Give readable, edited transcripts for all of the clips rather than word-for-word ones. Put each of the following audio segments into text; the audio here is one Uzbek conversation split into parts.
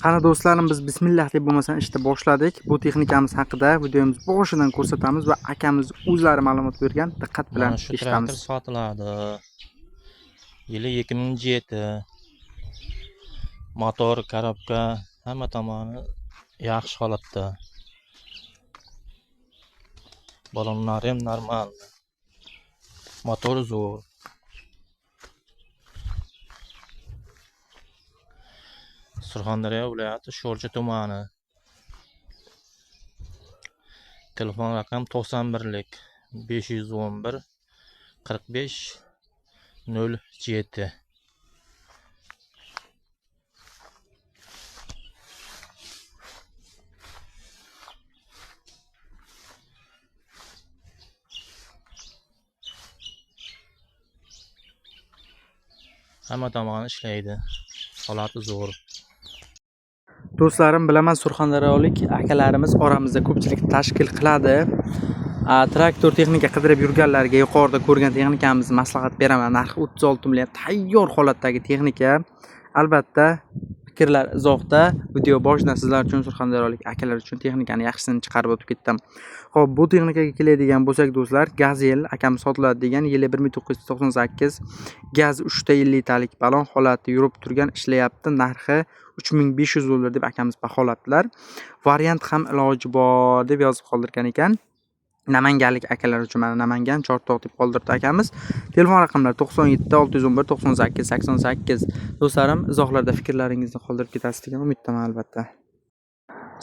Qani do'stlarim, biz bismillah deb bo'lmasam ishni boshladik. Bu texnikamiz haqida videomiz boshidan ko'rsatamiz va akamiz o'zlari ma'lumot bergan. Diqqat bilan Mana shu eshitamiz. traktor sotiladi. Yili 2007. Motor, korobka hamma tomoni yaxshi holatda. Balonlari ham normal. Motor zo'r. Surxondaryo viloyati Sho'rchi tumani. Telefon raqam 91lik 511 45 07. Hamma tomoni ishlaydi. Holati zo'r. Do'stlarim, bilaman surxondaryolik akalarimiz oramizda ko'pchilik tashkil qiladi. Traktor texnika qidirib yurganlarga yuqorida ko'rgan texnikamizni maslahat beraman. Narxi 36 million tayyor holatdagi texnika. Albatta, fikrlar izohda. Video boshidan sizlar uchun surxondaryolik akalar uchun texnikani yaxshisini chiqarib o'tib ketdim. Xo'p, bu texnikaga keladigan bo'lsak do'stlar, Gazel akam sotiladi degan yili 1998. Gaz 3 ta 50 litalik balon holati yurib turgan, ishlayapti. Narxi $3500 deb akamiz baholabdilar. Variant ham iloji bor deb yozib qoldirgan ekan. Namanganlik akalar uchun mana Namangan Chortoq deb qoldirdi akamiz. Telefon raqamlari 97 611 98 88. Do'stlarim, izohlarda fikrlaringizni qoldirib ketasiz degan umiddaman albatta.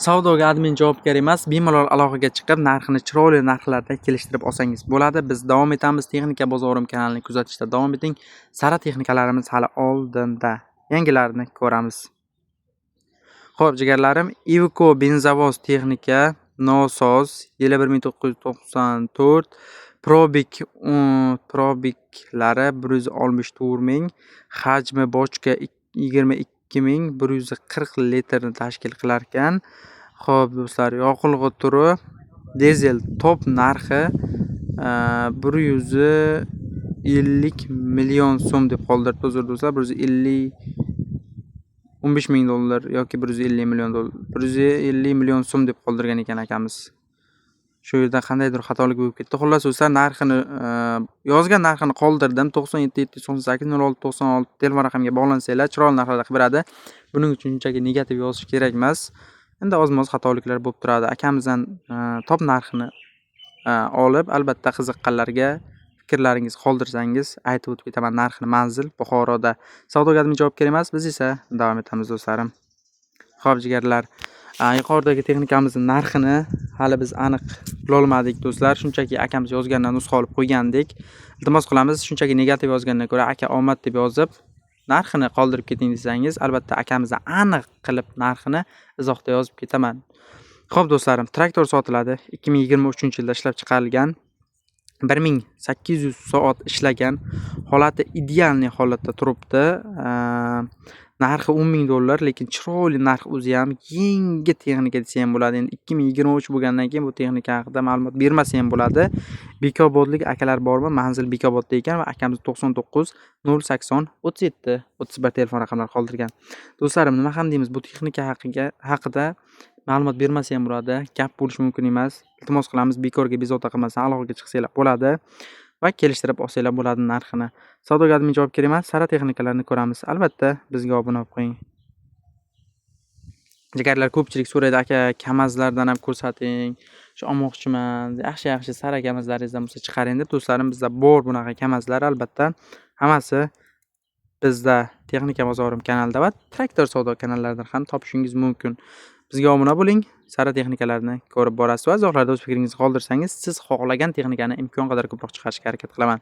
Savdoga admin javobgar emas, bemalol aloqaga chiqib, narxini chiroyli narxlarda kelishtirib olsangiz bo'ladi. Biz davom etamiz. Texnika bozorim kanalini kuzatishda davom eting. Sara texnikalarimiz hali oldinda. Yangilarini ko'ramiz. Xo'p, jigarlarim, Ivco benzovoz texnika nosoz yili 1994, probiklari 164 ming, hajmi bochka 22 ming 140 litrni tashkil qilar ekan. Xo'p do'stlar, yoqilg'i turi dizel, top narxi 150 million so'm deb qoldirdi. Uzr do'stlar, 15 ming dollar yoki 150 million dollar, 150 million so'm deb qoldirgan ekan akamiz. Shu yerda qandaydir xatolik bo'lib ketdi. Xullas do'stlar, narxini yozgan narxini qoldirdim. 97 798 06 96 telefon raqamiga bog'lansanglar chiroyli narxlarda qilib beradi. Buning uchun shunchaki negativ yozish kerak emas. Endi ozmoz xatoliklar bo'lib turadi. Akamizdan top narxini olib, albatta qiziqqanlarga fikrlaringizni qoldirsangiz aytib o'tib ketaman. Narxini manzil Buxoroda. Savdoga admin javobgar emas, biz esa davom etamiz do'stlarim. Xo'p jigarlar, yuqoridagi texnikamizning narxini hali biz aniq bilolmadik do'stlar. Shunchaki akamiz yozgandan nusxa olib qo'ygandik. Iltimos qilamiz, shunchaki negativ yozgandan ko'ra aka omad deb yozib narxini qoldirib keting desangiz, albatta akamizni aniq qilib narxini izohda yozib ketaman. Xo'p do'stlarim, traktor sotiladi. 2023-yilda ishlab chiqarilgan. 1800 soat ishlagan, holati idealniy holatda turibdi. Narxi $10,000, lekin chiroyli narx o'zi ham, yangi texnika desa ham bo'ladi. Endi 2023 bo'lgandan keyin bu texnika haqida ma'lumot bermasa ham bo'ladi. Bekobodlik akalar bormi? Manzil Bekobodda ekan va akamiz 99 080 37 31 telefon raqamlari qoldirgan. Do'stlarim, nima ham deymiz, bu texnika haqida ma'lumot bermasa ham bo'ladi. Gap bo'lishi mumkin emas. Iltimos qilamiz, bekorga bezovta qilmasdan aloqaga chiqsanglar bo'ladi va kelishtirib olsanglar bo'ladi narxini. Savdoga admin javobgar emas, Sara texnikalarni ko'ramiz. Albatta, bizga obuna bo'lib qo'ying. Jigarlar, ko'pchilik so'raydi, aka, kamazlardan ham ko'rsating. Shu olmoqchiman. Yaxshi Sara kamazlaringizdan bo'lsa chiqaring deb. Do'stlarim, bizda bor bunaqa kamazlar, albatta. Hammasi bizda Texnika bozorim kanalida va Traktor savdo kanallaridan ham topishingiz mumkin. Bizga obuna bo'ling, Sara texnikalarni ko'rib borasiz va izohlarda o'z fikringizni qoldirsangiz, siz xohlagan texnikani imkon qadar ko'proq chiqarishga harakat qilaman.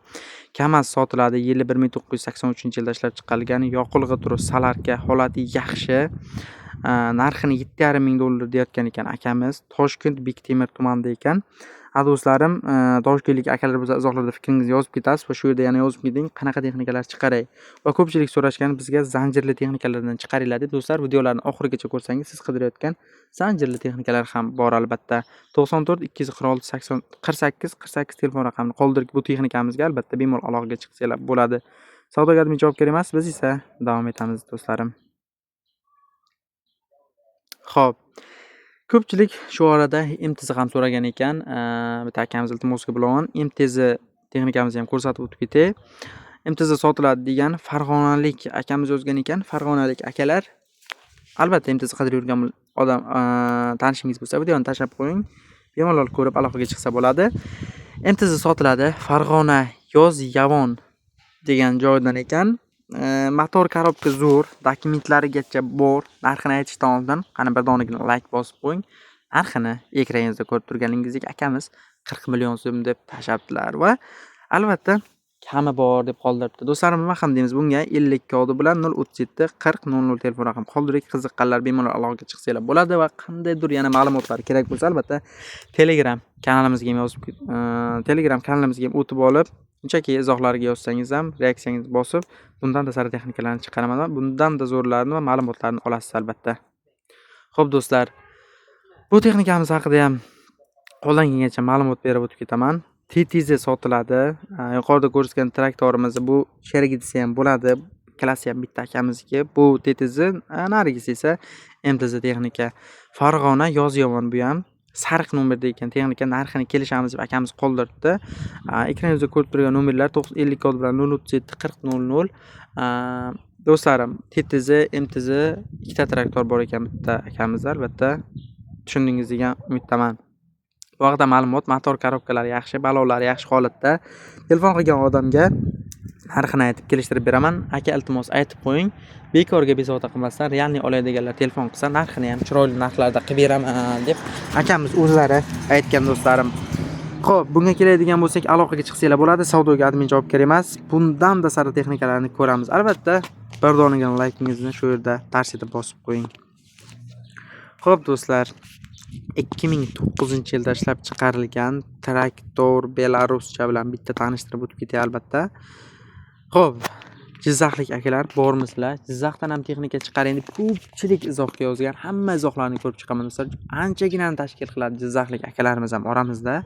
Kamaz sotiladi, yili 1983-yilda ishlab chiqarilgan, yoqilg'i turi Salarka, holati yaxshi. Narxini $7,500 deyotgan ekan akamiz. Toshkent Bektemir tumanida ekan. Do'stlarim, toshkentlik akalar bo'lsa izohlarda fikringizni yozib ketasiz va shu yerda yana yozib keting, qanaqa texnikalar chiqaray. Va ko'pchilik so'rashgan, bizga zanjirli texnikalardan chiqaringlar deb. Do'stlar, videolarni oxirigacha ko'rsangiz, siz qidirayotgan zanjirli texnikalar ham bor albatta. 94 246 80 48 48 telefon raqamini qoldirib bu texnikamizga albatta bemalol aloqaga chiqsanglar bo'ladi. Savdoga admin javobgar emas, biz esa davom etamiz do'stlarim. Xo'p. Ko'pchilik shu orada MTZ ham so'ragan ekan. Bitta akamiz iltimosga binoan MTZ texnikamizni ham ko'rsatib o'tib ketay. MTZ sotiladi degan farg'onalik akamiz yozgan ekan. Farg'onalik akalar albatta MTZ qidirib yurgan odam tanishingiz bo'lsa videoni tashlab qo'ying. Bemalol ko'rib aloqaga chiqsa bo'ladi. MTZ sotiladi. Farg'ona Yozyovon degan joydan ekan. Motor korobka zo'r, dokumentlarigacha bor. Narxini aytishdan oldin qani bir donagina like bosib qo'ying. Narxini ekraningizda ko'rib turganingizdek akamiz 40 million so'm deb tashabdilar va albatta kami bor deb qoldiribdi. Do'stlarim, nima ham deymiz bunga 50 kodi bilan 037 40 00 telefon raqam qoldiring. Qiziqqanlar bemalol aloqaga chiqsanglar bo'ladi va qandaydir yana ma'lumotlar kerak bo'lsa albatta Telegram kanalimizga ham yozib Telegram kanalimizga ham o'tib olib shunchaki izohlariga yozsangiz ham reaksiyangizni bosib bundan-da sara texnikalarni chiqaraman va bundan-da zo'rlarini va ma'lumotlarni olasiz albatta. Xo'p do'stlar, bu texnikamiz haqida ham qo'ldan kelgancha ma'lumot berib o'tib ketaman. TTZ sotiladi. Yuqorida ko'rsatgan traktorimiz bu sherigi desa ham bo'ladi. Klassi ham bitta akamizniki. Bu TTZ, narigisi esa MTZ texnika. Farg'ona Yozyovon bu ham sariq nomerda ekan texnika. Narxini kelishamiz deb akamiz qoldiribdi. Ekraningizda ko'rib turgan nomerlar 950 kod bilan 037 40 00. Do'stlarim, TTZ, MTZ ikkita traktor bor ekan bitta akamizda. Albatta tushundingiz degan umiddaman. Bu haqda ma'lumot, motor korobkalari yaxshi, balonlari yaxshi holatda. Telefon qilgan odamga narxini aytib kelishtirib beraman. Aka iltimos aytib qo'ying. Bekorga bezovta qilmasdan, realni oladiganlar telefon qilsa, narxini ham chiroyli narxlarda qilib beraman deb akamiz o'zlari aytgan do'stlarim. Xo'p, bunga keladigan bo'lsak, aloqaga chiqsanglar bo'ladi. Savdoga admin javobgar emas. Bundan-da sara texnikalarni ko'ramiz. Albatta, bir donagina like'ingizni shu yerda tars etib bosib qo'ying. Xo'p do'stlar, 2009-yilda ishlab chiqarilgan traktor Belaruscha bilan bitta tanishtirib o'tib ketay albatta. Xo'p, Jizzaxlik akalar bormisizlar? Jizzaxdan ham texnika chiqaring deb ko'pchilik izohga yozgan. Hamma izohlarni ko'rib chiqaman do'stlar. Anchaginani tashkil qiladi Jizzaxlik akalarimiz ham oramizda.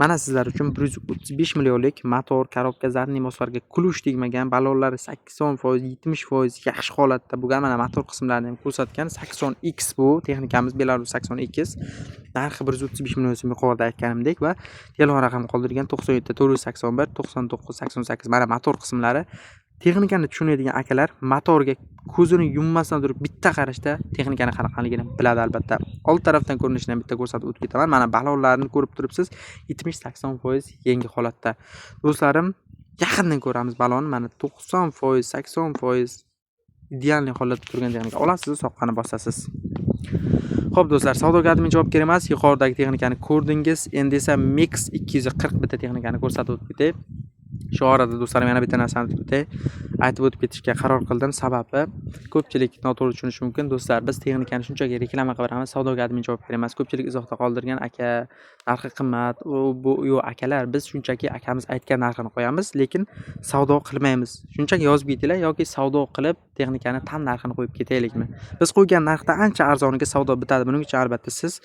Mana sizlar uchun 135 millionlik motor, korobka, zadniy moslarga kulush tegmagan, balonlari 80%, 70% yaxshi holatda bo'lgan mana motor qismlarini ham ko'rsatgan 80X bu texnikamiz Belarus 80X. Narxi 135 million so'm yuqorida aytganimdek va telefon raqami qoldirgan 97 481 99 88. Mana motor qismlari. Texnikani tushunadigan akalar motorga ko'zini yummasdan turib bitta qarashda texnikani qanaqaligini biladi albatta. Old tarafdan ko'rinishini ham bitta ko'rsatib o'tib ketaman. Mana balonlarni ko'rib turibsiz, 70-80% yangi holatda. Do'stlarim, yaqindan ko'ramiz balonni. Mana 90%, 80% ideal holatda turgan texnika. Olasiz, soqqani bosasiz. Xo'p do'stlar, savdoga admin javobgar emas. Yuqoridagi texnikani ko'rdingiz. Endi esa Mix 240 bitta texnikani ko'rsatib o'tib ketay. Shu orada do'stlarim yana bitta narsani aytib o'tib ketishga qaror qildim. Sababi ko'pchilik noto'g'ri tushunishi mumkin. Do'stlar, biz texnikani shunchaki reklama qilib beramiz, savdoga admin javobgar emas. Ko'pchilik izohda qoldirgan aka narxi qimmat, bu yo'q akalar, biz shunchaki akamiz aytgan narxini qo'yamiz, lekin savdo qilmaymiz. Shunchaki yozib ketinglar yoki savdo qilib texnikani tan narxini qo'yib ketaylikmi? Biz qo'ygan narxda ancha arzoniga savdo bitadi. Buning uchun albatta siz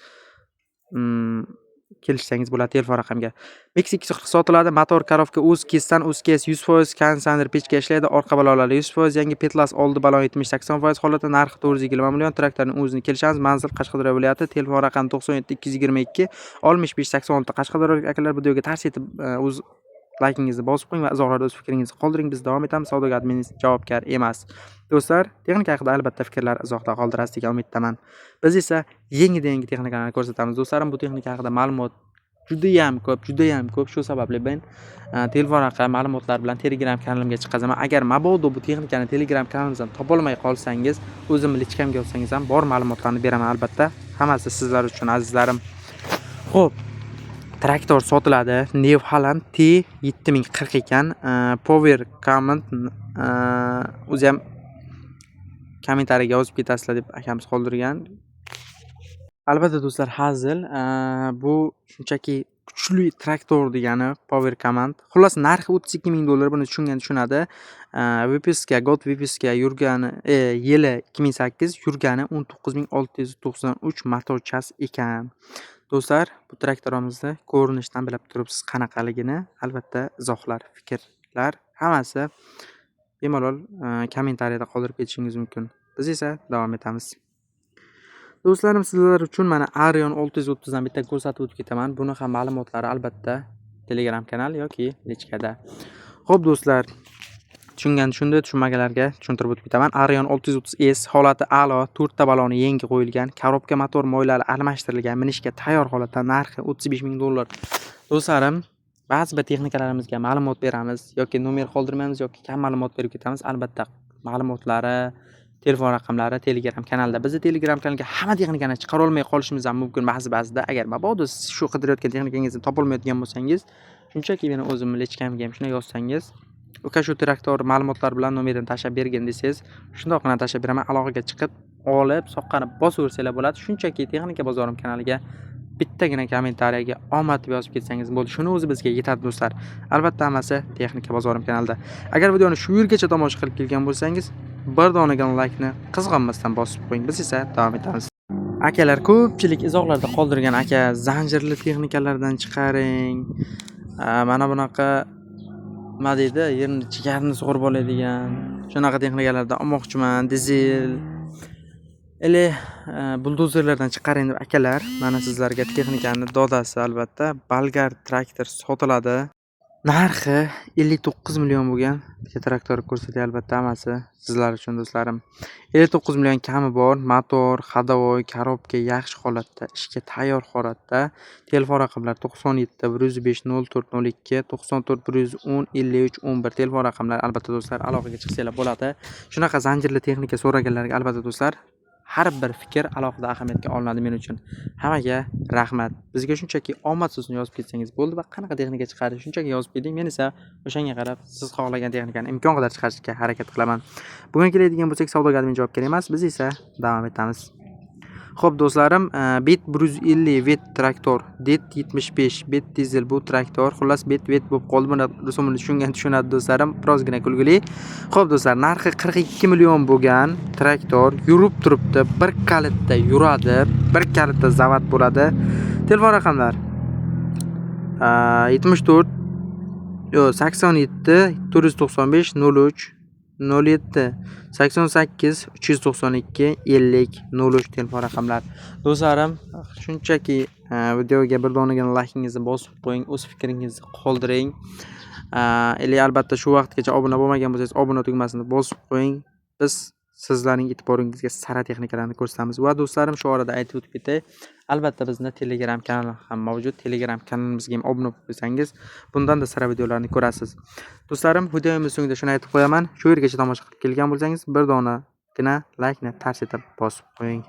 kelishsangiz bo'ladi telefon raqamga. Mix 240 sotiladi. Motor korobka o'z kesdan o'z kes 100%, konditsioner pechga ishlaydi. Orqa balonlari 100%, yangi petlas oldi balon 70-80% holatda. Narxi 420 million. Traktorning o'zini kelishamiz. Manzil Qashqadaryo viloyati. Telefon raqami 97 222 65 86. Qashqadaryolik akalar videoga tars etib o'z like'ingizni bosib qo'ying va izohlarda o'z fikringizni qoldiring. Biz davom etamiz. Savdoga admin javobgar emas. Do'stlar, texnika haqida albatta fikrlar izohda qoldirasiz degan umiddaman. Biz esa yangi texnikalarni ko'rsatamiz. Do'stlarim, bu texnika haqida ma'lumot juda ham ko'p. Shu sababli men telefon raqam ma'lumotlar bilan Telegram kanalimga chiqazaman. Agar mabodo bu texnikani Telegram kanalimizdan topa olmay qolsangiz, o'zim lichkamga yozsangiz ham bor ma'lumotlarni beraman albatta. Hammasi sizlar uchun azizlarim. Xo'p, traktor sotiladi. New Holland T7040 ekan. Power Command o'zi ham kommentariyaga yozib ketasizlar deb akamiz qoldirgan. Albatta do'stlar, hazil. Bu shunchaki kuchli traktor degani Power Command. Xullas narxi 32 ming dollar, buni tushunadi. Vipiska, God Vipiska yurgani yili 2008, yurgani 19693 motorchas ekan. Do'stlar, bu traktorimizni ko'rinishdan bilib turibsiz qanaqaligini. Albatta izohlar, fikrlar hammasi bemalol kommentariyada qoldirib ketishingiz mumkin. Biz esa davom etamiz. Do'stlarim, sizlar uchun mana Arion 630 dan bitta ko'rsatib o'tib ketaman. Buni ham ma'lumotlari albatta Telegram kanal yoki lichkada. Xo'p do'stlar, tushungan tushunmaganlarga tushuntirib o'tib ketaman. Arion 630S holati a'lo, 4 ta baloni yangi qo'yilgan, korobka motor moylari almashtirilgan, minishga tayyor holatda, narxi $35,000. Do'stlarim, ba'zi bir texnikalarimizga ma'lumot beramiz yoki nomer qoldirmaymiz yoki kam ma'lumot berib ketamiz. Albatta ma'lumotlari, telefon raqamlari Telegram kanalda. Bizni Telegram kanalga hamma texnikani chiqara olmay qolishimiz ham mumkin ba'zida. Agar mabodo siz shu qidirayotgan texnikangizni topolmayotgan bo'lsangiz, shunchaki meni o'zimni lichkamga ham shunday yozsangiz, uka shu traktor ma'lumotlar bilan nomerini tashlab bergin desangiz, shundoqqina tashlab beraman. Aloqaga chiqib, olib, soqqani bosaversanglar bo'ladi. Shunchaki Texnika bozorim kanaliga bittagina kommentariyaga omad deb yozib ketsangiz bo'ldi. Shuni o'zi bizga yetadi do'stlar. Albatta hammasi Texnika bozorim kanalida. Agar videoni shu yergacha tomosha qilib kelgan bo'lsangiz, bir donagina laykni qizg'anmasdan bosib qo'ying. Biz esa davom etamiz. Akalar, ko'pchilik izohlarda qoldirgan aka, zanjirli texnikalardan chiqaring. Mana bunaqa nima deydi, yerni chigarini sug'urib oladigan shunaqa texnikalardan olmoqchiman, dizel buldozerlardan chiqaring deb akalar, mana sizlarga texnikani dodasi albatta Bolgar traktor sotiladi. Narxi 59 million bo'lgan bitta traktor ko'rsatay albatta hammasi sizlar uchun do'stlarim. 59 million kami bor, motor, ходовой, korobka yaxshi holatda, ishga tayyor holatda. Telefon raqamlari 97 105 0402 94 110 53 11 telefon raqamlari albatta do'stlar, aloqaga chiqsanglar bo'ladi. Shunaqa zanjirli texnika so'raganlarga albatta do'stlar, har bir fikr alohida ahamiyatga olinadi men uchun. Hammaga rahmat. Bizga shunchaki omad so'zini yozib ketsangiz bo'ldi va qanaqa texnika chiqarish shunchaki yozib keting. Men esa o'shanga qarab siz xohlagan texnikani imkon qadar chiqarishga harakat qilaman. Bugun keladigan bo'lsak, savdoga admin javobgar emas, biz esa davom etamiz. Xo'p do'stlarim, Bet 150 vet traktor, Det 75 bet dizel bu traktor, xullas bet bo'lib qoldi. Buni rusumini tushunadi do'stlarim, birozgina kulgili. Xo'p do'stlar, narxi 42 million bo'lgan traktor yurib turibdi, bir kalitda yuradi, bir kalitda zavat bo'ladi. Telefon raqamlar 74 87 495 03 07 88 392 50 03 telefon raqamlar. Do'stlarim, shunchaki videoga bir donagina laykingizni bosib qo'ying, o'z fikringizni qoldiring. Albatta shu vaqtgacha obuna bo'lmagan bo'lsangiz, obuna tugmasini bosib qo'ying. Biz sizlarning e'tiboringizga sara texnikalarni ko'rsatamiz. Va do'stlarim, shu orada aytib o'tib ketay. Albatta bizning Telegram kanali ham mavjud. Telegram kanalimizga ham obuna bo'lsangiz, bundan da sara videolarni ko'rasiz. Do'stlarim, videomiz so'ngida shuni aytib qo'yaman. Shu yergacha tomosha qilib kelgan bo'lsangiz, bir donagina laykni tars etib bosib qo'ying.